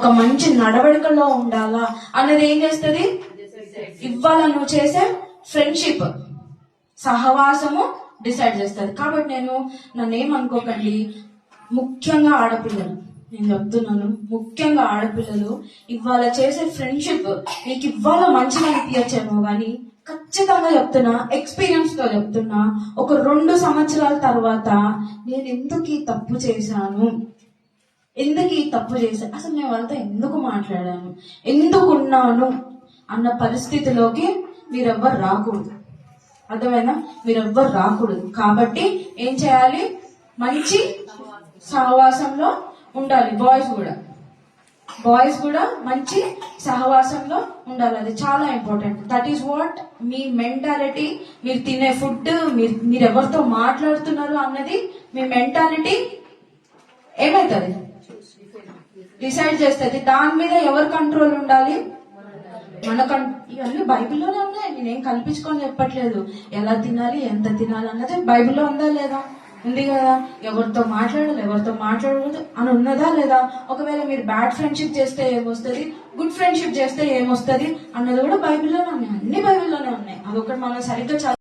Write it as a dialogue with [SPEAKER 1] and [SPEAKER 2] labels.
[SPEAKER 1] ఒక మంచి నడవడికలో ఉండాలా అన్నది ఏం చేస్తుంది? ఇవాళ నువ్వు చేసే ఫ్రెండ్షిప్, సహవాసము డిసైడ్ చేస్తుంది. కాబట్టి నన్నేమనుకోకండి, ముఖ్యంగా ఆడపిల్లలు, నేను చెప్తున్నాను, ముఖ్యంగా ఆడపిల్లలు ఇవాళ చేసే ఫ్రెండ్షిప్ నీకు ఇవాళ మంచిగా అనిపించచ్చేమో కానీ ఖచ్చితంగా చెప్తున్నా, ఎక్స్పీరియన్స్ తో చెప్తున్నా, ఒక 2 సంవత్సరాల తర్వాత నేను ఎందుకు ఈ తప్పు చేశాను, అసలు నేను వాళ్ళతో ఎందుకు మాట్లాడాను, ఎందుకున్నాను అన్న పరిస్థితిలోకి మీరెవ్వరు రాకూడదు. అర్థమైనా? మీరెవ్వరు రాకూడదు. కాబట్టి ఏం చేయాలి? మంచి సహవాసంలో ఉండాలి. బాయ్స్ కూడా మంచి సహవాసంలో ఉండాలి. అది చాలా important. That is what me mentality, మీరు తినే ఫుడ్, మీరు ఎవరితో మాట్లాడుతున్నారు అన్నది మీ మెంటాలిటీ ఏమవుతుంది డిసైడ్ చేస్తుంది. దాని మీద ఎవరు కంట్రోల్ ఉండాలి? ఇవన్నీ బైబిల్లోనే ఉన్నాయి. నేనేం కల్పించుకొని చెప్పట్లేదు. ఎలా తినాలి, ఎంత తినాలి అన్నది బైబిల్లో ఉందా లేదా? ఉంది కదా. ఎవరితో మాట్లాడాలి, ఎవరితో మాట్లాడకూడదు అని ఉన్నదా లేదా? ఒకవేళ మీరు బ్యాడ్ ఫ్రెండ్షిప్ చేస్తే ఏమొస్తుంది, గుడ్ ఫ్రెండ్షిప్ చేస్తే ఏమొస్తుంది అన్నది కూడా బైబిల్లోనే ఉన్నాయి. అన్ని బైబిల్లోనే ఉన్నాయి. అదొకటి మనం సరిగ్గా